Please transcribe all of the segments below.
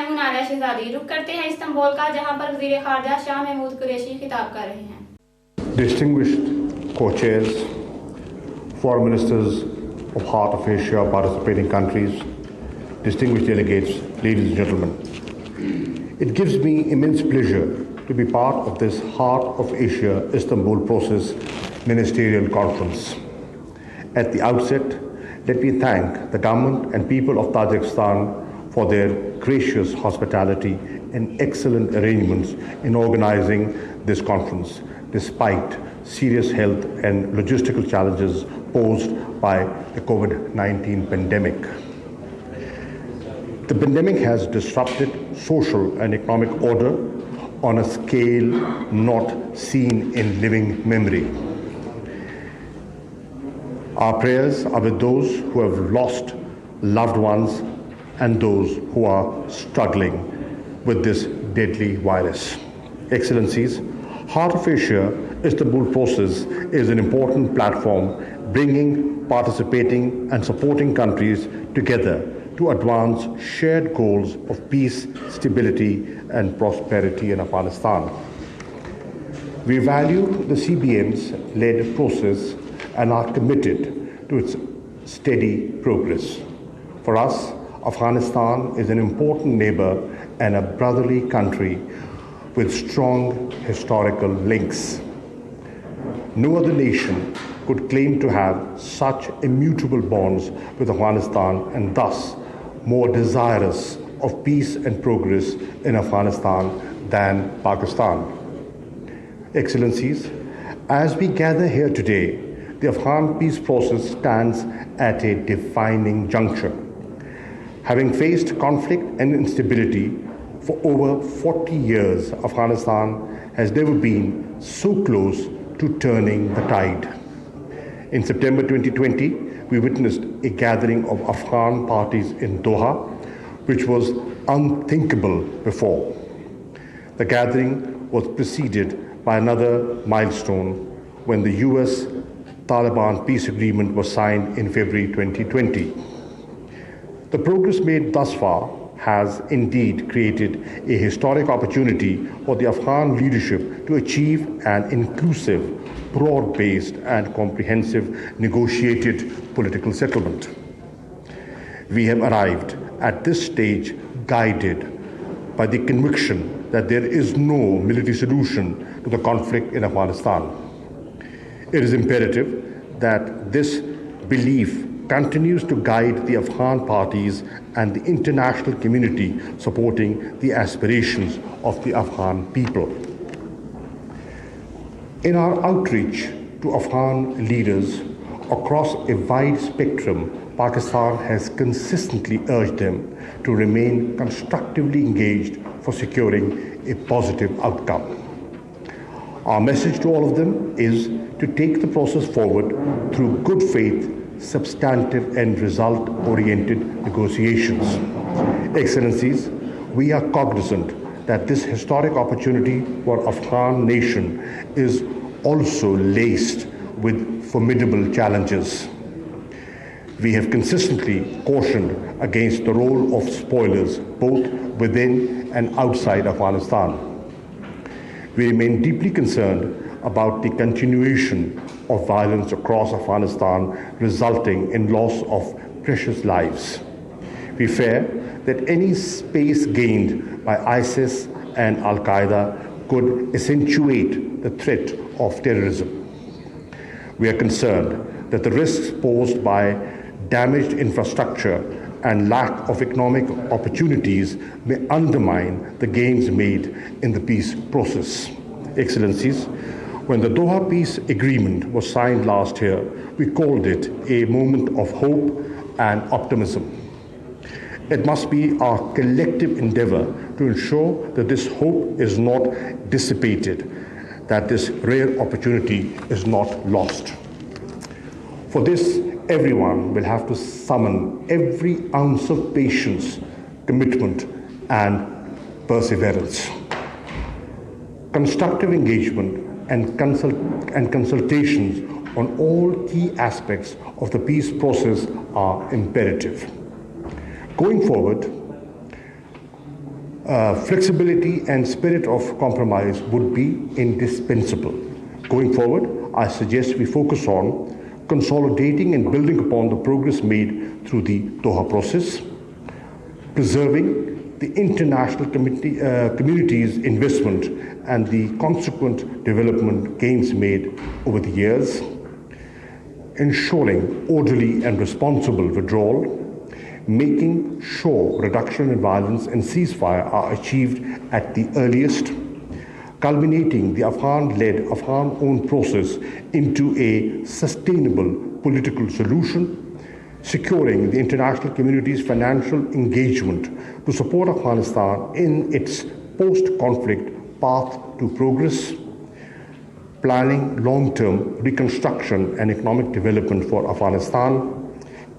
मैं हूं नादिया शहजादी। रुक करते हैं इस्तांबुल का, जहां पर वज़ीर ख़ारजा शाह महमूद कुरैशी खिताब कर रहे हैं। Distinguished co-chairs, foreign ministers of Heart of Asia participating countries, distinguished delegates, ladies and gentlemen, it gives me immense pleasure to be part of this Heart of Asia Istanbul Process Ministerial Conference. At the outset, let me thank the government and people of Tajikistan for their gracious hospitality and excellent arrangements in organizing this conference, despite serious health and logistical challenges posed by the COVID-19 pandemic. The pandemic has disrupted social and economic order on a scale not seen in living memory. Our prayers are with those who have lost loved ones and those who are struggling with this deadly virus. Excellencies, Heart of Asia Istanbul Process is an important platform bringing, participating and supporting countries together to advance shared goals of peace, stability and prosperity in Afghanistan. We value the CBM's led process and are committed to its steady progress. For us, Afghanistan is an important neighbor and a brotherly country with strong historical links. No other nation could claim to have such immutable bonds with Afghanistan and thus more desirous of peace and progress in Afghanistan than Pakistan. Excellencies, as we gather here today, the Afghan peace process stands at a defining juncture. Having faced conflict and instability for over 40 years, Afghanistan has never been so close to turning the tide. In September 2020, we witnessed a gathering of Afghan parties in Doha, which was unthinkable before. The gathering was preceded by another milestone when the US Taliban peace agreement was signed in February 2020. The progress made thus far has indeed created a historic opportunity for the Afghan leadership to achieve an inclusive, broad-based and comprehensive negotiated political settlement. We have arrived at this stage guided by the conviction that there is no military solution to the conflict in Afghanistan. It is imperative that this belief continues to guide the Afghan parties and the international community supporting the aspirations of the Afghan people. In our outreach to Afghan leaders across a wide spectrum, Pakistan has consistently urged them to remain constructively engaged for securing a positive outcome. Our message to all of them is to take the process forward through good faith, substantive and result-oriented negotiations. Excellencies, we are cognizant that this historic opportunity for Afghan nation is also laced with formidable challenges. We have consistently cautioned against the role of spoilers both within and outside Afghanistan. We remain deeply concerned about the continuation of violence across Afghanistan resulting in loss of precious lives. We fear that any space gained by ISIS and Al-Qaeda could accentuate the threat of terrorism. We are concerned that the risks posed by damaged infrastructure and lack of economic opportunities may undermine the gains made in the peace process. Excellencies, when the Doha Peace Agreement was signed last year, we called it a moment of hope and optimism. It must be our collective endeavor to ensure that this hope is not dissipated, that this rare opportunity is not lost. For this, everyone will have to summon every ounce of patience, commitment, and perseverance. Constructive engagement and consultations on all key aspects of the peace process are imperative. Going forward, flexibility and spirit of compromise would be indispensable. Going forward, I suggest we focus on consolidating and building upon the progress made through the Doha process, preserving the international community's investment and the consequent development gains made over the years, ensuring orderly and responsible withdrawal, making sure reduction in violence and ceasefire are achieved at the earliest, culminating the Afghan-led, Afghan-owned process into a sustainable political solution, securing the international community's financial engagement to support Afghanistan in its post-conflict path to progress, planning long-term reconstruction and economic development for Afghanistan,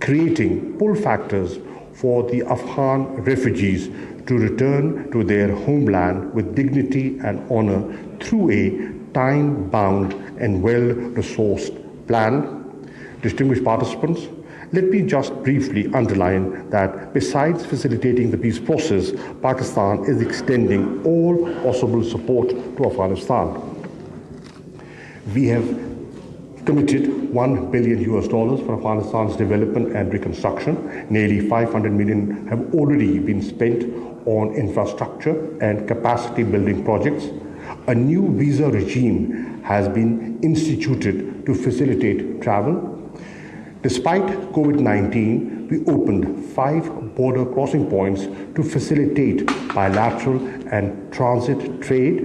creating pull factors for the Afghan refugees to return to their homeland with dignity and honor through a time-bound and well-resourced plan. Distinguished participants, let me just briefly underline that besides facilitating the peace process, Pakistan is extending all possible support to Afghanistan. We have committed $1 billion for Afghanistan's development and reconstruction. Nearly 500 million have already been spent on infrastructure and capacity building projects. A new visa regime has been instituted to facilitate travel. Despite COVID-19, we opened 5 border crossing points to facilitate bilateral and transit trade.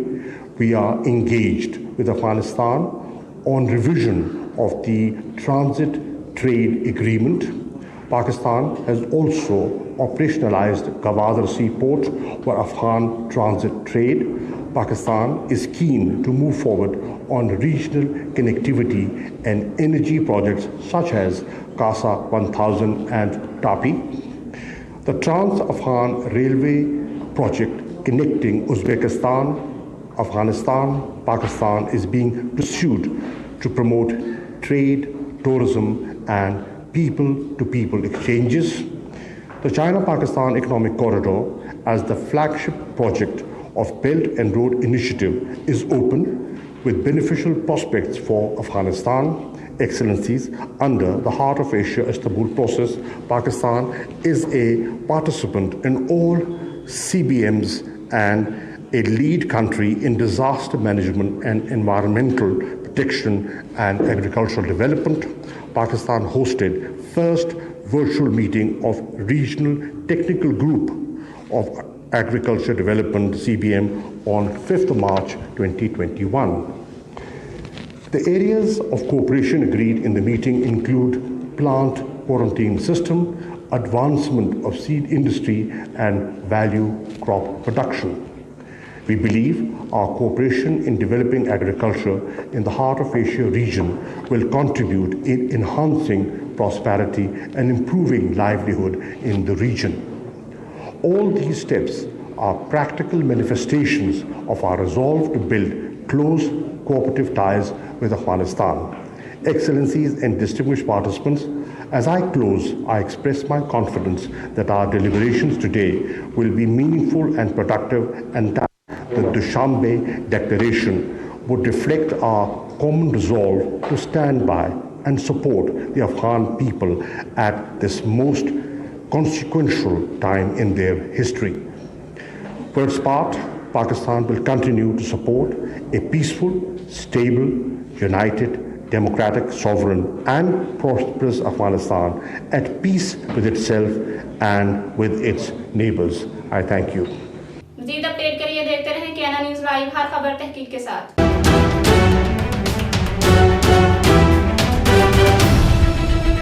We are engaged with Afghanistan on revision of the transit trade agreement. Pakistan has also operationalized Gwadar Seaport for Afghan transit trade. Pakistan is keen to move forward on regional connectivity and energy projects such as Kasa 1000 and TAPI. The Trans-Afghan Railway project connecting Uzbekistan, Afghanistan, Pakistan is being pursued to promote trade, tourism, and people-to-people exchanges. The China-Pakistan Economic Corridor, as the flagship project of Belt and Road Initiative, is open with beneficial prospects for Afghanistan. Excellencies, under the Heart of Asia Istanbul process, Pakistan is a participant in all CBMs and a lead country in disaster management and environmental protection and agricultural development. Pakistan hosted first virtual meeting of Regional Technical Group of Agriculture Development CBM on 5th March 2021. The areas of cooperation agreed in the meeting include plant quarantine system, advancement of seed industry, and value crop production. We believe our cooperation in developing agriculture in the Heart of Asia region will contribute in enhancing prosperity and improving livelihood in the region. All these steps are practical manifestations of our resolve to build close cooperative ties with Afghanistan. Excellencies and distinguished participants, as I close, I express my confidence that our deliberations today will be meaningful and productive, and that the Dushanbe Declaration would reflect our common resolve to stand by and support the Afghan people at this most consequential time in their history. For its part, Pakistan will continue to support a peaceful, stable, united, democratic, sovereign, and prosperous Afghanistan at peace with itself and with its neighbors. I thank you. मज़ीद update के लिए देखते रहें KNN news live, हर खबर तहकीक के साथ।